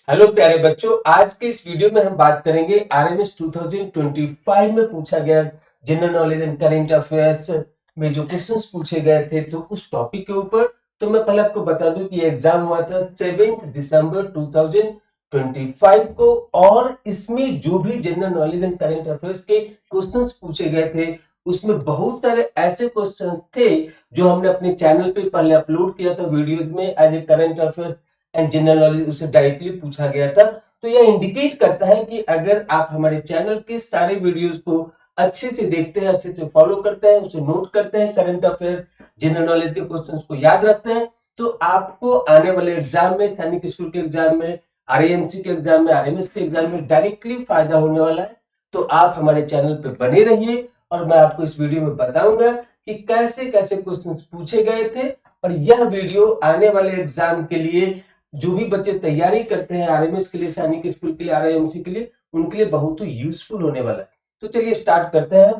Hello प्यारे बच्चों, आज के इस वीडियो में हम बात करेंगे आरएमएस 2025 में पूछा गया general knowledge and current affairs में जो क्वेश्चंस पूछे गए थे तो उस टॉपिक के ऊपर। तो मैं पहले आपको बता दूं कि एग्जाम हुआ था 7 दिसंबर 2025 को, और इसमें जो भी general knowledge and current affairs के क्वेश्चंस पूछे गए थे उसमें बहुत सारे ऐसे क्वेश्चंस थे जो हमने अपने चैनल पे पहले अपलोड किया था वीडियोज में as a current affairs and general knowledge, उसे डायरेक्टली पूछा गया था। तो यह इंडिकेट करता है कि अगर आप हमारे चैनल के सारे वीडियोस को अच्छे से देखते हैं, अच्छे से फॉलो करते हैं, उसे नोट करते हैं, करंट अफेयर्स जनरल नॉलेज के क्वेश्चंस को याद रखते हैं, तो आपको आने वाले एग्जाम में, सैनिक स्कूल के एग्जाम में, आरएएमसी के एग्जाम में, आरएमएस के एग्जाम में डायरेक्टली फायदा होने वाला है। तो आप हमारे चैनल पे बने रहिए और मैं आपको इस वीडियो में बताऊंगा कि कैसे कैसे क्वेश्चन पूछे गए थे, और यह वीडियो आने वाले एग्जाम के लिए जो भी बच्चे तैयारी करते हैं आरएमएस के लिए, सैनिक स्कूल के लिए, आरआईएमसी के लिए, उनके लिए बहुत ही यूजफुल होने वाला है। तो चलिए स्टार्ट करते हैं।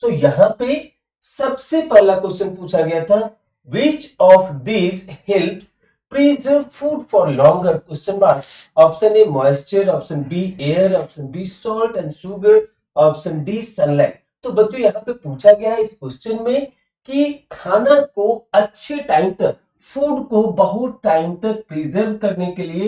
सो यहाँ पे सबसे पहला क्वेश्चन पूछा गया था, which of this helps preserve food for longer? Question mark. Option A moisture, option B air, option B salt and sugar, option D sunlight. तो बच्चों यहाँ पे पूछा गया है इस क्वेश्चन में कि खाना को अच्छे टाइम तक, फूड को बहुत टाइम तक प्रिजर्व करने के लिए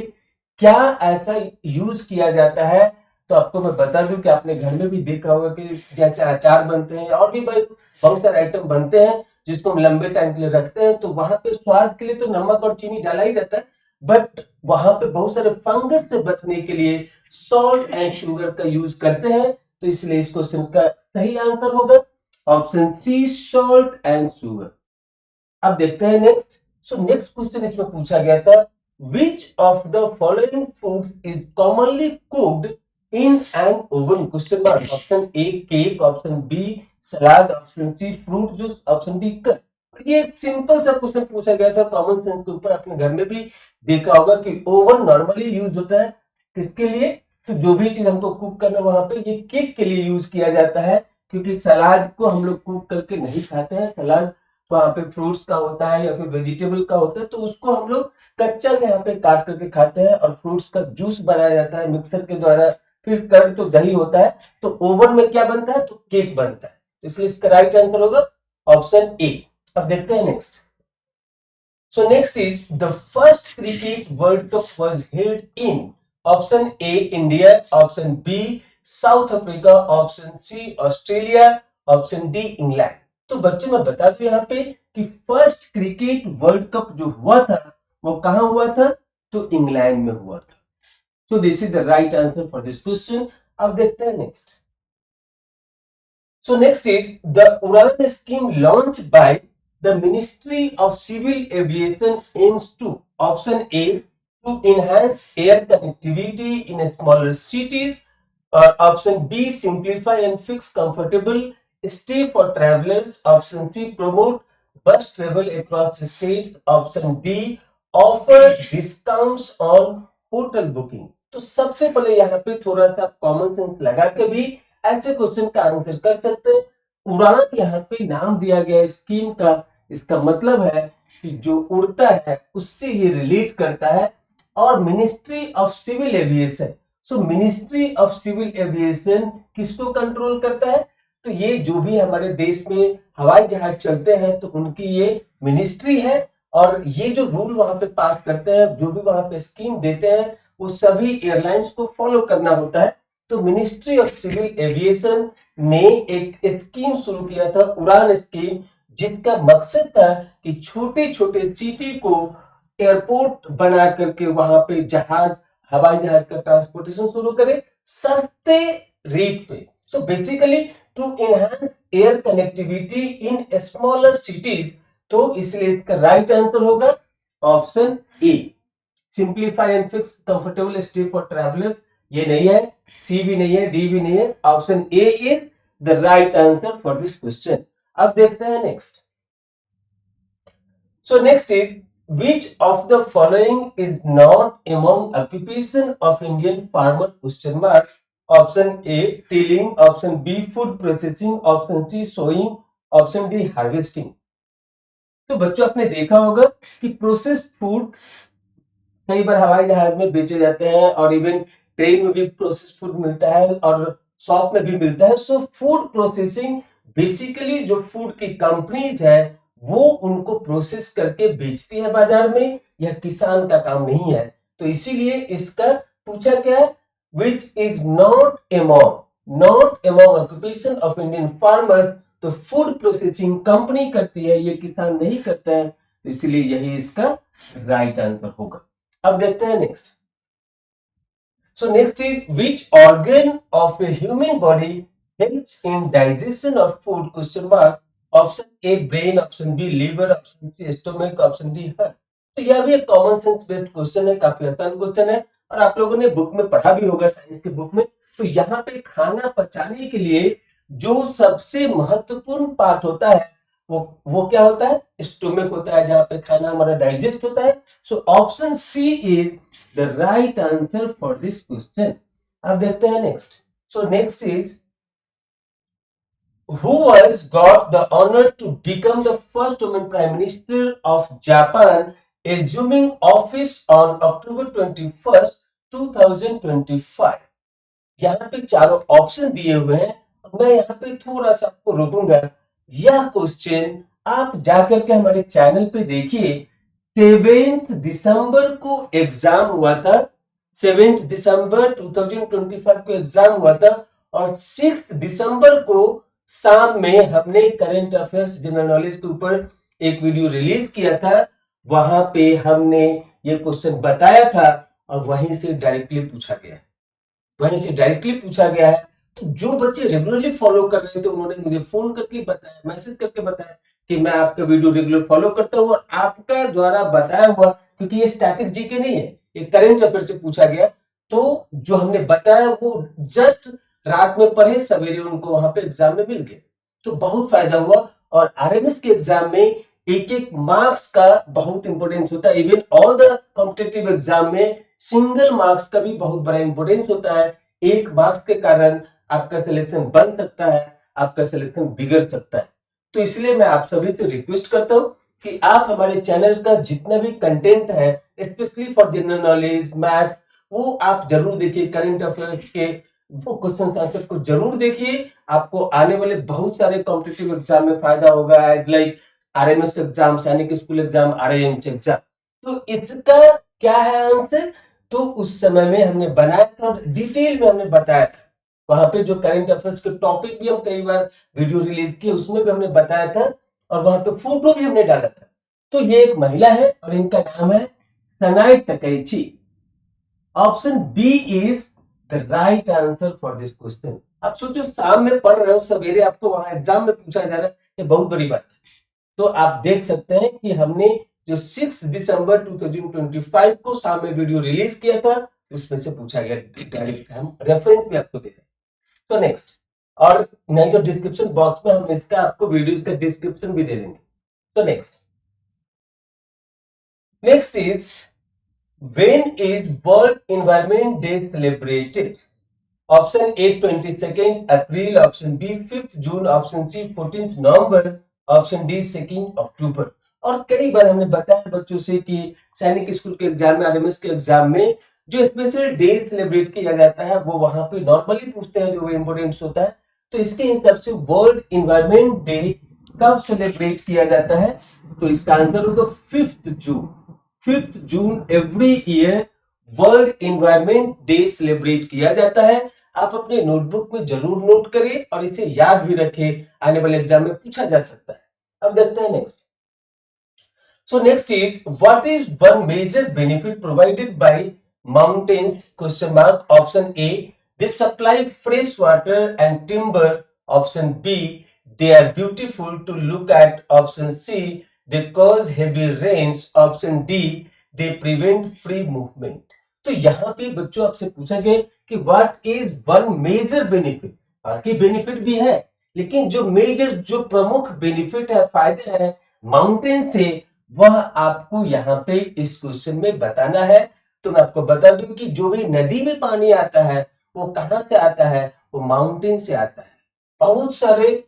क्या ऐसा यूज किया जाता है। तो आपको मैं बता दूं कि आपने घर में भी देखा होगा कि जैसे अचार बनते हैं और भी बहुत सारे आइटम बनते हैं जिसको हम लंबे टाइम के लिए रखते हैं, तो वहां पे स्वाद के लिए तो नमक और चीनी डाला ही रहता है, बट वहां पे बहुत सारे फंगस से बचने के लिए सॉल्ट एंड शुगर का यूज करते हैं। तो इसलिए इस क्वेश्चन का सही आंसर होगा option C, salt and sugar. अब देखते हैं नेक्स्ट। सो नेक्स्ट क्वेश्चन इसमें पूछा गया था, which of the following foods is commonly cooked in an oven? Question mark. Option A cake, option B salad, option C fruit juice, option D curry. ये एक simple सा question पूछा गया था कॉमन सेंस के ऊपर। अपने घर में भी देखा होगा कि ओवन नॉर्मली यूज होता है किसके लिए? तो जो भी चीज हमको कुक करना, वहां पे ये केक के लिए यूज किया जाता है, क्योंकि सलाद को हम लोग कुक करके नहीं खाते हैं। सलाद वहां पे फ्रूट्स का होता है या फिर वेजिटेबल का होता है, तो उसको हम लोग कच्चा यहाँ पे काट करके खाते हैं, और फ्रूट्स का जूस बनाया जाता है मिक्सर के द्वारा। फिर कर्ड तो दही होता है। तो ओवन में क्या बनता है? तो केक बनता है। तो इसलिए इसका राइट आंसर होगा ऑप्शन ए। अब देखते हैं next. So next is the first cricket World Cup was held in? Option A India, option B South Africa, option C Australia, option D England. तो बच्चों मैं बता दूं यहाँ पे कि फर्स्ट क्रिकेट वर्ल्ड कप जो हुआ था वो कहां हुआ था? तो इंग्लैंड में हुआ था। So this is the right answer for this question. अब देखते हैं next. So next is the Udan scheme launched by the Ministry of Civil Aviation aims to, option A, to enhance air connectivity in smaller cities, or option B, simplify and fix comfortable stay for travelers, option C, promote bus travel across the states, option D, offer discounts on hotel booking। तो सबसे पहले यहाँ पे थोड़ा सा common sense लगा के भी ऐसे क्वेश्चन का आंसर कर सकते हैं। उड़ान यहाँ पे नाम दिया गया स्कीम का, इसका मतलब है कि जो उड़ता है उससे ये रिलेट करता है। और ministry of civil aviation, so ministry of civil aviation किसको कंट्रोल करता है? तो ये जो भी हमारे देश में हवाई जहाज चलते हैं तो उनकी ये मिनिस्ट्री है, और ये जो रूल वहां पे पास करते हैं, जो भी वहां पे स्कीम देते हैं, वो सभी एयरलाइंस को फॉलो करना होता है। तो मिनिस्ट्री ऑफ सिविल एविएशन ने एक स्कीम शुरू किया था, उड़ान स्कीम, जिसका मकसद था कि छोटे छोटे सिटी को एयरपोर्ट बना करके वहां पे जहाज, हवाई जहाज का ट्रांसपोर्टेशन शुरू करे सस्ते रेट पे। So basically to enhance air connectivity in smaller cities. तो इसलिए इसका राइट आंसर होगा option A, simplify and fix comfortable stay for travellers. ये नहीं है, सी भी नहीं है, डी भी नहीं है, option A is the right answer for this question. अब देखते हैं next. So next is which of the following is not among occupation of Indian farmer? Question mark. Option A tilling, option B food processing, option C sowing, option D harvesting। तो बच्चों आपने देखा होगा कि processed food कई बार हवाई जहाज में बेचे जाते हैं और इवन ट्रेन में भी प्रोसेस फूड मिलता है और शॉप में भी मिलता है। सो फूड प्रोसेसिंग बेसिकली जो फूड की कंपनीज है वो उनको प्रोसेस करके बेचती है बाजार में, यह किसान का काम नहीं है। तो इसीलिए इसका पूछा क्या है, which is not among occupation of Indian farmers. तो फूड प्रोसेसिंग कंपनी करती है, ये किसान नहीं करते हैं, तो इसलिए यही इसका राइट आंसर होगा। अब देखते हैं next. So next is, which organ of a human body helps in digestion of food? Question mark. Option A brain, option B liver, option C stomach, option D heart. तो यह भी एक common sense based question है, काफी आसान question है और आप लोगों ने बुक में पढ़ा भी होगा, साइंस के बुक में। तो यहाँ पे खाना पचाने के लिए जो सबसे महत्वपूर्ण पार्ट होता है वो क्या होता है, स्टोमक होता है, जहां पे खाना हमारा डाइजेस्ट होता है। So option C is the right answer for this question. अब देखते हैं next. So next is, who was got the honor to become the first woman prime minister of Japan, assuming office on October 21st 2025। यहाँ पे चारों option दिए हुए हैं, मैं यहाँ पे थोड़ा सा आपको रोकूंगा। यह क्वेश्चन आप जाकर के हमारे चैनल पे देखिए, 7 दिसंबर को एग्जाम हुआ था, 7 दिसंबर 2025 को एग्जाम हुआ था और 6 दिसंबर को शाम में हमने करंट अफेयर्स जनरल नॉलेज के ऊपर एक वीडियो रिलीज किया था। वहां पे हमने ये क्वेश्चन बताया था और वहीं से डायरेक्टली पूछा गया है। तो जो बच्चे रेगुलरली फॉलो कर रहे थे उन्होंने मुझे फोन करके बताया, मैसेज करके बताया कि मैं आपका वीडियो रेगुलर फॉलो करता हूँ और आपका द्वारा बताया हुआ, क्योंकि ये स्टैटिक जीके नहीं है, ये करंट अफेयर से पूछा गया। तो जो हमने बताया वो जस्ट रात में पढ़े, सवेरे उनको वहां पे एग्जाम में मिल गया, तो बहुत फायदा हुआ। और आरएमएस के एग्जाम में एक एक मार्क्स का बहुत इंपॉर्टेंस होता है। Even all the competitive exam में सिंगल मार्क्स का भी बहुत बड़ा इंपॉर्टेंस होता है। एक मार्क्स के कारण आपका सिलेक्शन बन सकता है, आपका सिलेक्शन बिगड़ सकता है। तो इसलिए मैं आप सभी से रिक्वेस्ट करता हूं कि आप हमारे चैनल का जितना भी कंटेंट है, specially for general knowledge, math, वो आप जरूर देखिए। करंट अफेयर्स के वो क्वेश्चन आंसर को जरूर देखिए, आपको आने वाले बहुत सारे कॉम्पिटिटिव एग्जाम में फायदा होगा, लाइक आरएमएस एग्जाम, सैनिक स्कूल एग्जाम, आरआईएमसी एग्जाम। तो इसका क्या है आंसर, तो उस समय में हमने बनाया था और डिटेल में हमने बताया था। वहां पे जो करंट अफेयर्स के टॉपिक भी हम कई बार वीडियो रिलीज किए, उसमें भी हमने बताया था और वहां पे फोटो भी हमने डाला था। तो ये एक महिला है और इनका नाम है Sanae Takaichi. Option B is the right answer for this question. आप सोचो, शाम में पढ़ रहे हो, सवेरे आपको वहां एग्जाम में पूछा जा रहा है, ये बहुत बड़ी बात है। तो आप देख सकते हैं कि हमने जो 6 दिसंबर 2025 को शाम में वीडियो रिलीज किया था, उसमें से पूछा गया डायरेक्ट, हम रेफरेंस भी आपको दे रहे हैं। तो नेक्स्ट, और नहीं तो डिस्क्रिप्शन बॉक्स में हम इसका आपको वीडियोस का डिस्क्रिप्शन भी दे देंगे। तो next is, when is World Environment Day celebrated? Option A 22 April, option B 5 June, option C 14 November, option D 2 October. और कई बार हमने बताया बच्चों से कि सैनिक स्कूल के एग्जाम में, आरएमएस के एग्जाम में जो स्पेशल डे सेलिब्रेट किया जाता है वो वहां पे नॉर्मली पूछते हैं, जो इम्पोर्टेंस होता है। तो इसके हिसाब से वर्ल्ड एनवायरनमेंट डे कब सेलिब्रेट किया जाता है, तो इसका आंसर होगा 5 जून। 5 June every year world Environment day celebrate किया जाता है। आप अपने नोटबुक में जरूर नोट करें और इसे याद भी रखें, आने वाले एग्जाम में पूछा जा सकता है। अब देखते हैं next. So next is, what is one major benefit provided by mountains? Question mark. Option A, they supply fresh water and timber. Option B, they are beautiful to look at. Option C, they cause heavy rains. Option D, they prevent free movement. तो यहाँ पे बच्चों आपसे पूछा गया कि what is one major benefit. बाकी benefit भी है, लेकिन जो मेजर, जो प्रमुख बेनिफिट है, फायदे हैं माउंटेन से, वह आपको यहाँ पे इस क्वेश्चन में बताना है। तो मैं आपको बता दूं कि जो भी नदी में पानी आता है वो कहां से आता है, वो माउंटेन से आता है। बहुत सारे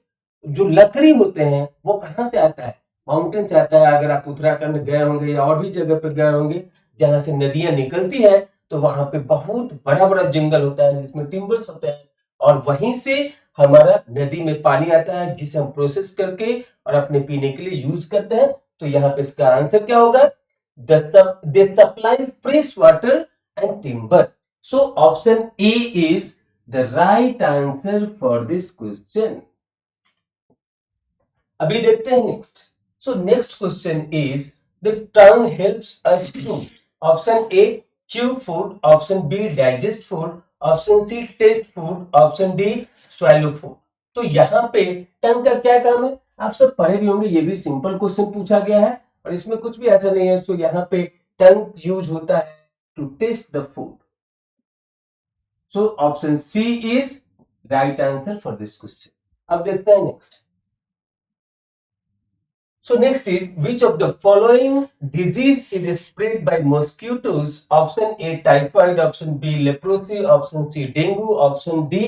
जो लकड़ी होते हैं वो कहां से आता है, माउंटेन से आता है। अगर आप उत्तराखंड गए होंगे या और भी जगह पे गए होंगे, जहां से नदियां निकलती है तो वहां पे बहुत बड़ा बड़ा जंगल होता है जिसमें टिम्बर्स होते हैं, और वहीं से हमारा नदी में पानी आता है जिसे हम प्रोसेस करके और अपने पीने के लिए यूज करते हैं। तो यहाँ पे इसका आंसर क्या होगा? They supply fresh water and timber. So option A is the right answer for this question. अभी देखते हैं next. So next question is the tongue helps us to, option A chew food, option B digest food, option C taste food, option D swallow food. तो यहाँ पे टंग का क्या काम है? आप सब पढ़े भी होंगे, ये भी सिंपल क्वेश्चन पूछा गया है और इसमें कुछ भी ऐसा नहीं है। तो यहाँ पे टंग यूज होता है to taste the food. So option C is right answer for this question. अब देखते हैं next. So next is, which of the following disease is spread by mosquitoes? Option A typhoid, option B leprosy, option C dengue, option D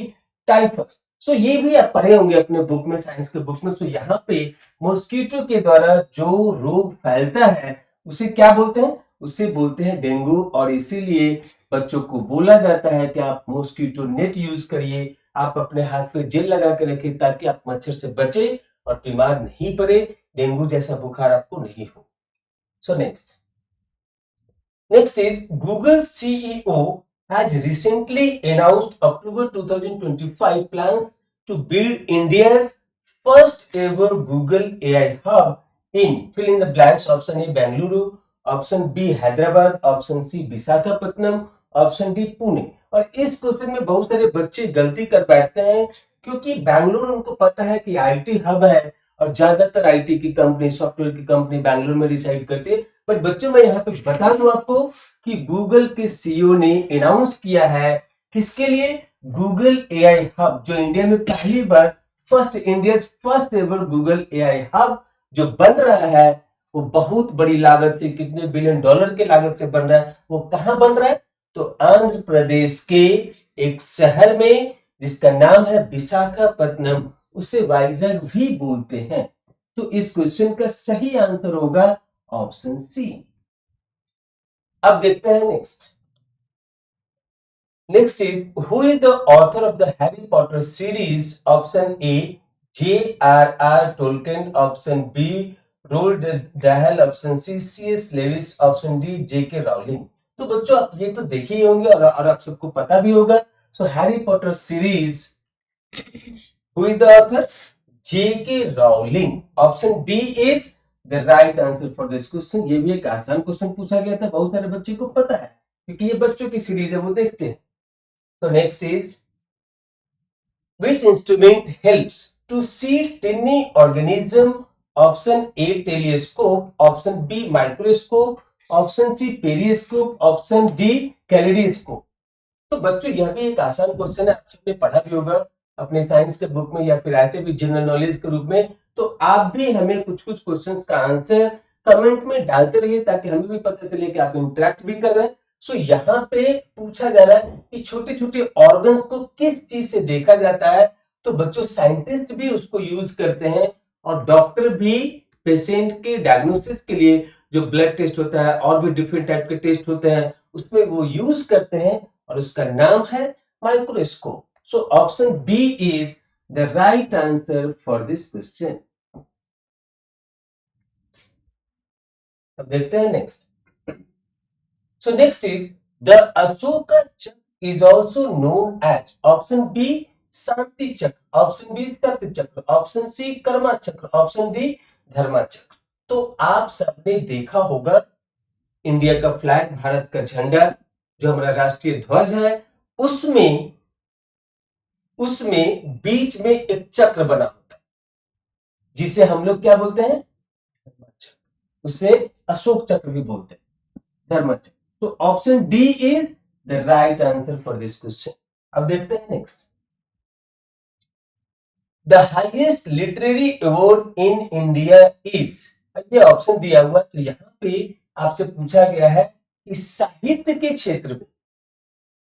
typhus। So ये भी आप पढ़े होंगे अपने book में, साइंस के बुक में। तो यहाँ पे मॉस्किटो के द्वारा जो रोग फैलता है उसे क्या बोलते हैं? उसे बोलते हैं डेंगू। और इसीलिए बच्चों को बोला जाता है कि आप मॉस्किटो नेट यूज करिए, आप अपने हाथ पे जेल लगा के रखिए ताकि आप मच्छर से बचे और बीमार नहीं पड़े, डेंगू जैसा बुखार आपको नहीं हो। सो next is Google CEO has recently announced October 2025 plans to build India's first ever Google AI hub in fill in the blanks। Option A Bengaluru, option B Hyderabad, option C Visakhapatnam, option D Pune. और इस question में बहुत सारे बच्चे गलती कर बैठते हैं क्योंकि बेंगलुरु उनको पता है कि आईटी हब है और ज्यादातर आईटी की कंपनी, सॉफ्टवेयर की कंपनी बेंगलुरु में रिसाइड करती है। बट बच्चों मैं यहाँ पे बता दूं आपको कि गूगल के सीईओ ने अनाउंस किया है किसके लिए? गूगल एआई हब, जो इंडिया में पहली बार India first ever Google AI hub जो बन रहा है, वो बहुत बड़ी लागत से, कितने बिलियन डॉलर के लागत से बन रहा है। वो कहां बन रहा है? तो आंध्र प्रदेश के एक शहर में जिसका नाम है विशाखापट्टनम, उसे वाइजैग भी बोलते हैं। तो इस क्वेश्चन का सही आंसर होगा ऑप्शन सी। अब देखते हैं next is who is the author of the Harry Potter series? Option A J.R.R. Tolkien, option B Roald Dahl, option C C.S. Lewis, option D J.K. Rowling. तो बच्चों आप ये तो देखे ही होंगे और आप सबको पता भी होगा। So Harry Potter series who is the author? J.K. Rowling. Option D is the right answer for this question. ये भी एक आसान क्वेश्चन पूछा गया था, बहुत सारे बच्चे को पता है क्योंकि ये बच्चों की सीरीज है, वो देखते हैं। तो next is which instrument helps to see tiny organism? Option A telescope, option B microscope, option C periscope, option D kaleidoscope. तो बच्चों यह भी एक आसान क्वेश्चन है, आप सबने पढ़ा भी होगा अपने साइंस के बुक में या फिर ऐसे भी जनरल नॉलेज के रूप में। तो आप भी हमें कुछ कुछ क्वेश्चंस का आंसर कमेंट में डालते रहिए ताकि हमें भी पता चले कि आप इंटरेक्ट भी कर रहे हैं। सो यहाँ पे पूछा जा रहा है कि छोटे छोटे ऑर्गन्स को किस चीज से देखा जाता है। तो बच्चों साइंटिस्ट भी उसको यूज करते हैं और डॉक्टर भी पेशेंट के डायग्नोसिस के लिए जो ब्लड टेस्ट होता है और भी डिफरेंट टाइप के टेस्ट होते हैं उसमें वो यूज करते हैं और उसका नाम है microscope. So option B is the right answer for this question. अब देखते हैं next. So next is the Ashoka Chakra is also known as option B Shanti Chakra, option B Satya Chakra, option C Karma Chakra, option D धर्मा चक्र। तो आप सबने देखा होगा India का फ्लैग, भारत का झंडा जो हमारा राष्ट्रीय ध्वज है, उसमें उसमें बीच में एक चक्र बना होता है जिसे हम लोग क्या बोलते हैं? उसे अशोक चक्र भी बोलते हैं, धर्मा चक्र। तो option D is the right answer for this question. अब देखते हैं next. The highest literary award in India is, ये ऑप्शन दिया हुआ। तो यहां पे आपसे पूछा गया है कि साहित्य के क्षेत्र में,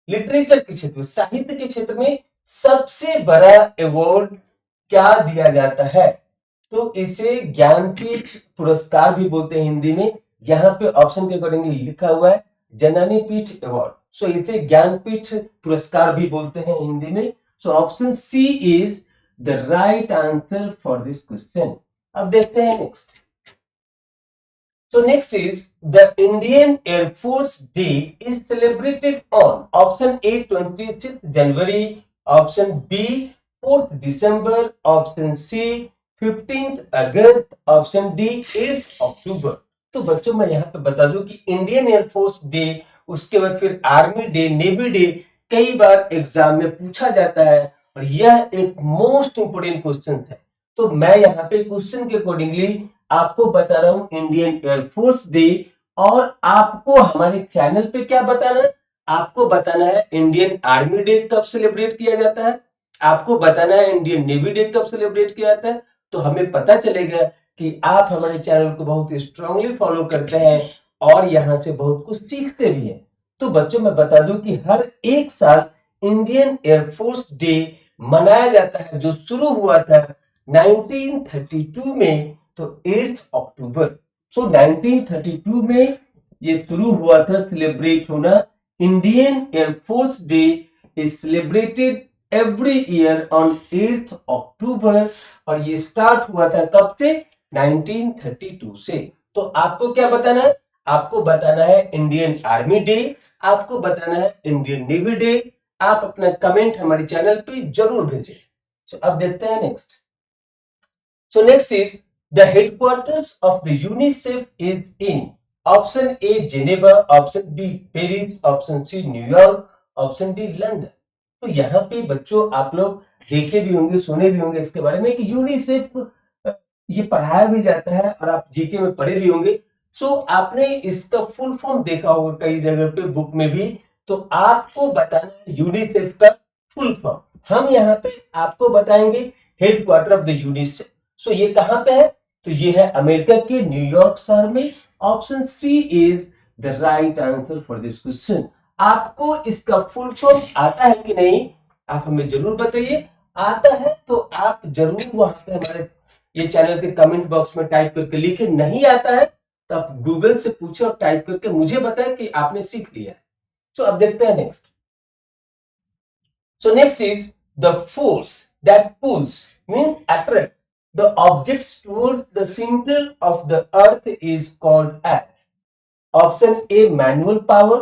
लिटरेचर के क्षेत्र में, साहित्य के क्षेत्र में सबसे बड़ा अवार्ड क्या दिया जाता है? तो इसे ज्ञानपीठ पुरस्कार भी बोलते हैं हिंदी में। यहाँ पे ऑप्शन के अकॉर्डिंगली लिखा हुआ है ज्ञानपीठ अवार्ड। सो इसे ज्ञानपीठ पुरस्कार भी बोलते हैं हिंदी में। So option C is the right answer for this question. अब देखते हैं next. So next is the Indian Air Force Day is celebrated on option A 26th January, option B 4th December, option C 15th August, option D 8th October। तो बच्चों मैं यहाँ पे बता दूं कि इंडियन एयरफोर्स डे, उसके बाद फिर आर्मी डे, नेवी डे कई बार एग्जाम में पूछा जाता है और यह एक मोस्ट इंपोर्टेंट क्वेश्चन है। तो मैं यहाँ पे क्वेश्चन के अकॉर्डिंगली आपको बता रहा हूं इंडियन एयरफोर्स डे। और आपको हमारे चैनल पे क्या बताना है, आपको बताना है इंडियन आर्मी डे कब सेलिब्रेट किया जाता है, आपको बताना है इंडियन नेवी डे कब सेलिब्रेट किया जाता है। तो हमें पता चलेगा कि आप हमारे चैनल को बहुत स्ट्रांगली फॉलो करते हैं और यहाँ से बहुत कुछ सीखते भी हैं। तो बच्चों मैं बता दूं कि हर एक साल इंडियन एयरफोर्स डे मनाया जाता है, जो शुरू हुआ था 1932 में, तो 8 अक्टूबर। सो 1932 में ये शुरू हुआ था सेलिब्रेट होना। Indian air force day is celebrated every year on 8 अक्टूबर। और ये स्टार्ट हुआ था कब से, 1932 से। तो आपको क्या बताना है, आपको बताना है इंडियन आर्मी डे, आपको बताना है इंडियन नेवी डे। आप अपना कमेंट हमारे चैनल पे जरूर भेजें। सो अब देखते हैं next. So next is the headquarters of the UNICEF is in option A Geneva, option B Paris, option C New York, option D London. तो यहाँ पे बच्चों आप लोग देखे भी होंगे, सुने भी होंगे इसके बारे में कि यूनिसेफ ये पढ़ाया भी जाता है और आप जीके में पढ़े भी होंगे। सो आपने इसका फुल फॉर्म देखा होगा कई जगह पे बुक में भी। तो आपको बताना है यूनिसेफ का फुल फॉर्म। हम यहाँ पे आपको बताएंगे हेडक्वार्टर ऑफ द यूनिसेफ। सो ये कहां पे है, तो ये है अमेरिका के न्यूयॉर्क शहर में। Option C is the right answer for this question. आपको इसका फुल फॉर्म आता है कि नहीं, आप हमें जरूर बताइए। आता है तो आप जरूर वहां पे हमारे ये चैनल के कमेंट बॉक्स में टाइप करके लिखे। नहीं आता है तो आप गूगल से पूछे और टाइप करके मुझे बताएं कि आपने सीख लिया है। सो अब देखते हैं next. So next is the force that pools means attract the objects towards the center of the earth is called as option A manual power,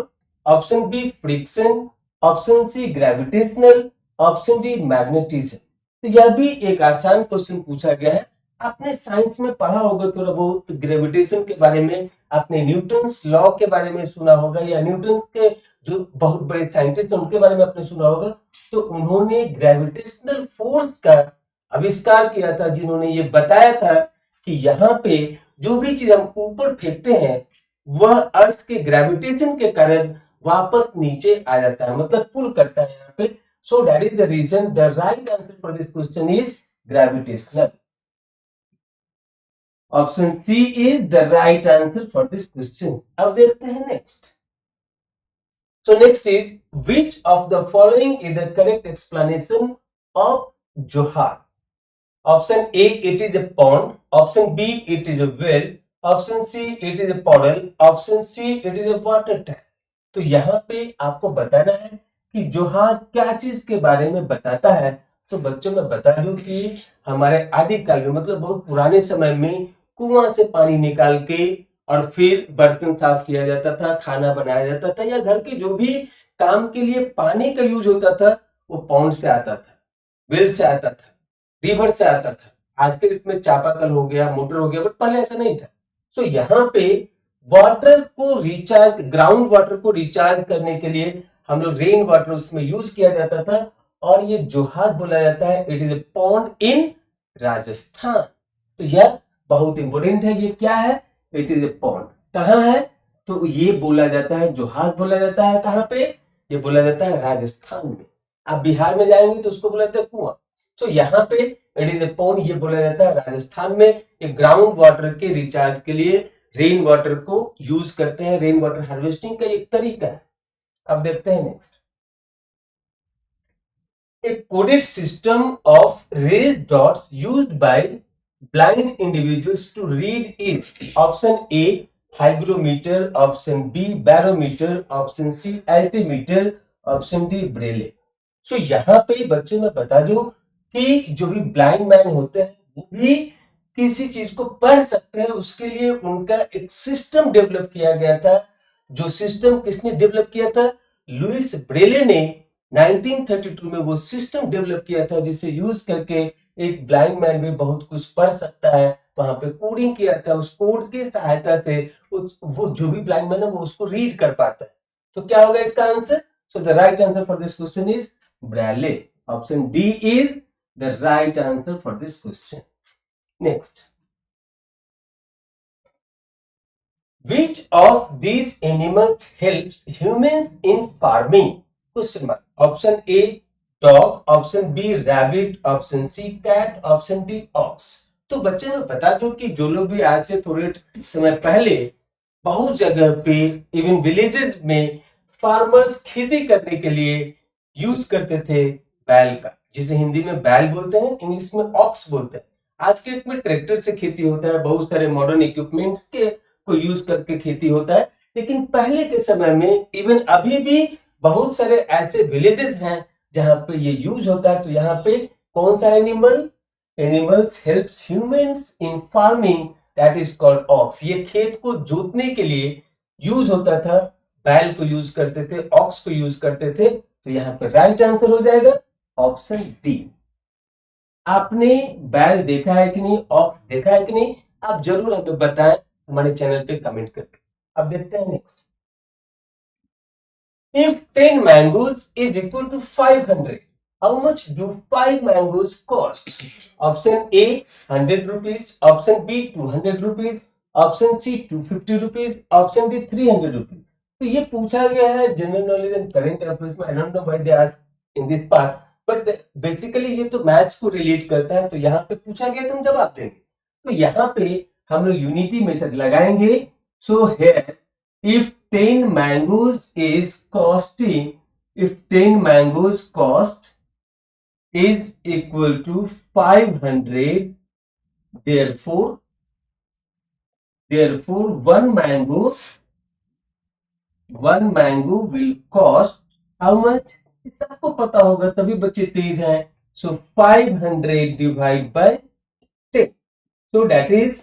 option B friction, option C gravitational, option D magnetism। तो यह भी एक आसान question पूछा गया है। आपने science में पढ़ा होगा थोड़ा बहुत ग्रेविटेशन के बारे में, आपने न्यूटन्स लॉ के बारे में सुना होगा, या न्यूटन के जो बहुत बड़े साइंटिस्ट हैं उनके बारे में आपने सुना होगा। तो उन्होंने ग्रेविटेशनल फोर्स का आविष्कार किया था, जिन्होंने ये बताया था कि यहाँ पे जो भी चीज हम ऊपर फेंकते हैं वह अर्थ के ग्रेविटेशन के कारण वापस नीचे आ जाता है, मतलब पुल करता है यहाँ पे। So that is the reason the right answer for this question is gravitational. Option C is the right answer for this question. अब देखते हैं next. So next is which of the following is the correct explanation of Johar. Option A, it is a pond. Option B, it is a well. Option C, it is a puddle. Option C, it is a water tank। तो यहाँ पे आपको बताना है कि जोहार क्या चीज के बारे में बताता है। तो बच्चों मैं बता दूं कि हमारे आदिकाल में, मतलब बहुत पुराने समय में, कुआं से पानी निकाल के और फिर बर्तन साफ किया जाता था, खाना बनाया जाता था, या घर के जो भी काम के लिए पानी का यूज होता था वो पॉन्ड से आता था, वेल से आता था, रिवर से आता था। आज के डेट में चापाकल हो गया, मोटर हो गया, बट पहले ऐसा नहीं था। सो यहाँ पे वाटर को रिचार्ज, ग्राउंड वाटर को रिचार्ज करने के लिए हम लोग रेन वाटर उसमें यूज किया जाता था। और ये जोहार बोला जाता है, इट इज ए पॉन्ड इन राजस्थान। तो यह बहुत इंपोर्टेंट है। ये क्या है, इट इज ए पॉन्ड। कहाँ है, तो ये बोला जाता है, जोहार बोला जाता है कहाँ पे, ये बोला जाता है राजस्थान में। आप बिहार में जाएंगे तो उसको बोला जाता है कुआं। तो यहाँ पे इट इज ए पॉन्ड ये बोला जाता है राजस्थान में। एक ग्राउंड वाटर के रिचार्ज के लिए रेन वाटर को यूज करते हैं, रेन वाटर हार्वेस्टिंग का एक तरीका है। अब देखते हैं next. A coded system of raised dots used by blind individuals to read is option A hygrometer, option B barometer, option C altimeter, option D Braille. So यहाँ पे बच्चों में बता दूं कि जो भी ब्लाइंड मैन होते हैं वो भी किसी चीज को पढ़ सकते हैं, उसके लिए उनका एक सिस्टम डेवलप किया गया था। जो सिस्टम किसने डेवलप किया था? लुइस ब्रेले ने 1932 में वो सिस्टम डेवलप किया था, जिसे यूज करके एक ब्लाइंड मैन भी बहुत कुछ पढ़ सकता है। वहां पे कोडिंग किया था, उस कोड की सहायता से वो जो भी ब्लाइंड मैन है वो उसको रीड कर पाता है। तो क्या होगा इसका answer? So the right answer for this question is Braille. Option D is the right answer for this question. Next, which of these animals helps humans in farming? Question mark. Option A dog, option B rabbit, option C cat, option D ox. तो बच्चे मैं बता दूं कि जो लोग भी आज से थोड़े समय पहले बहुत जगह पे इवन विलेजेस में फार्मर्स खेती करने के लिए यूज करते थे बैल का, जिसे हिंदी में बैल बोलते हैं, इंग्लिश में ऑक्स बोलते हैं। आज के डेट में ट्रैक्टर से खेती होता है, बहुत सारे मॉडर्न इक्विपमेंट्स के को यूज करके खेती होता है, लेकिन पहले के समय में इवन अभी भी बहुत सारे ऐसे विलेजेस हैं जहां पे ये यूज होता है। तो यहाँ पे कौन सा animals helps humans in farming, that is called ox. ये खेत को जोतने के लिए यूज होता था, बैल को यूज करते थे, ऑक्स को यूज करते थे। तो यहाँ पे राइट आंसर हो जाएगा ऑप्शन डी। आपने बैल देखा है कि नहीं, ऑक्स देखा है कि नहीं, आप जरूर हमें बताएं हमारे चैनल पे कमेंट करके। अब देखते हैं next. If 10 mangoes is equal to 500, how much do 5 mangoes cost? Option A 100 rupees, option B 200 rupees, option C 250 rupees, option D 300 rupees. तो ये पूछा गया है general knowledge and current affairs में। I don't know why they ask in this part, but basically ये तो maths को relate करता है, तो यहाँ पे पूछा गया तो हम जवाब देंगे। तो यहाँ पे हम लोग यूनिटी मेथड लगाएंगे। So here if 10 mangoes is costing, if 10 mangoes cost is equal to 500, therefore one mango will cost how much? सबको पता होगा, तभी बच्चे तेज हैं। so 500 divided by 10, so that is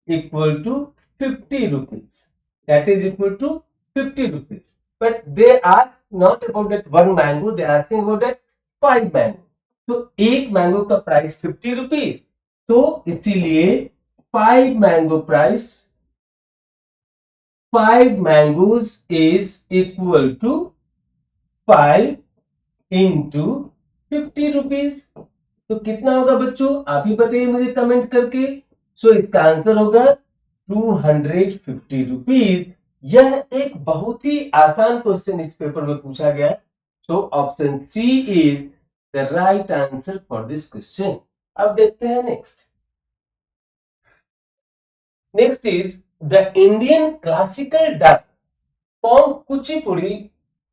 equal to 50 rupees. That is equal to 50 rupees. But they ask not about that one mango, they are asking about that 5 mango. तो एक mango का price 50 rupees, तो इसीलिए 5 mango price, 5 mangoes is equal to 5 into 50 rupees. तो कितना होगा बच्चों, आप ही बताइए मुझे कमेंट करके। सो इसका आंसर होगा 250 रुपीज। यह एक बहुत ही आसान क्वेश्चन इस पेपर में पूछा गया। So option C is the right answer for this question. अब देखते हैं next. Next is the Indian classical dance form Kuchipudi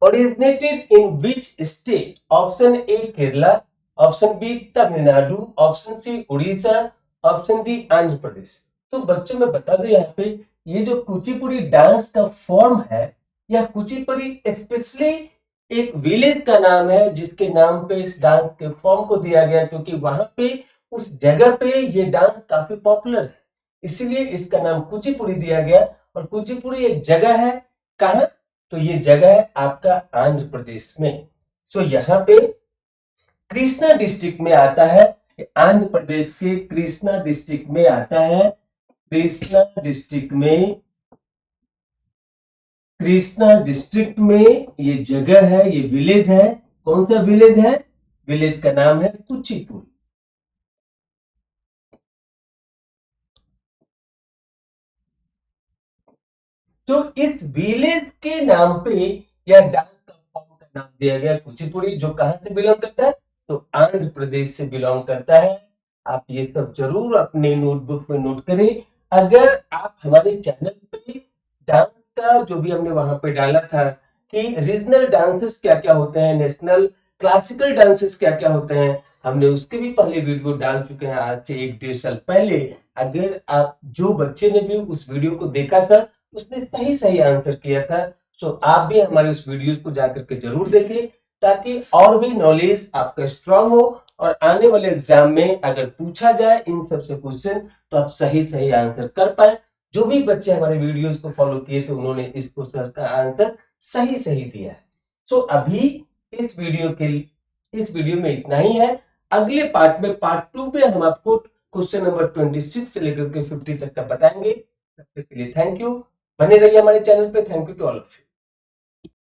originated in which state? Option A Kerala, option B Tamil Nadu, option C Orissa, option D Andhra Pradesh. तो बच्चों में बता दो यहाँ पे ये जो कुचिपुड़ी डांस का फॉर्म है, यह कुचिपुड़ी स्पेशली एक विलेज का नाम है जिसके नाम पे इस डांस के फॉर्म को दिया गया, क्योंकि वहां पे उस जगह पे ये डांस काफी पॉपुलर है, इसीलिए इसका नाम कुचिपुड़ी दिया गया। और कुचिपुड़ी एक जगह है, कहाँ? तो ये जगह है आपका आंध्र प्रदेश में। सो यहाँ पे कृष्णा डिस्ट्रिक्ट में आता है, आंध्र प्रदेश के कृष्णा डिस्ट्रिक्ट में आता है। कृष्णा डिस्ट्रिक्ट में ये जगह है, ये विलेज है। कौन सा विलेज है? विलेज का नाम है कुचिपुड़ी। तो इस विलेज के नाम पे या डांस का फॉर्म का नाम दिया गया कुचिपुड़ी, जो कहां से बिलोंग करता है? तो आंध्र प्रदेश से बिलोंग करता है। आप ये सब जरूर अपने नोटबुक में नोट करें। अगर आप हमारे चैनल पे डांस का जो भी हमने वहां पे डाला था कि रीजनल डांसेस क्या क्या होते हैं, नेशनल क्लासिकल डांसेस क्या क्या होते हैं, हमने उसके भी पहले वीडियो डाल चुके हैं आज से 1-1.5 साल पहले। अगर आप जो बच्चे ने भी उस वीडियो को देखा था उसने सही सही आंसर किया था। सो आप भी हमारे उस वीडियोस को जाकर के जरूर देखें, ताकि और भी नॉलेज आपका स्ट्रांग हो और आने वाले एग्जाम में अगर पूछा जाए इन सबसे क्वेश्चन तो आप सही सही आंसर कर पाए। जो भी बच्चे हमारे वीडियोस को फॉलो किए थे उन्होंने इस क्वेश्चन का आंसर सही सही दिया है। सो अभी इस वीडियो में इतना ही है। अगले पार्ट में, पार्ट 2 में हम आपको क्वेश्चन नंबर 26 से लेकर के 50 तक का बताएंगे। तब तक के लिए थैंक यू। बने रहिए हमारे चैनल पे। Thank you to all of you.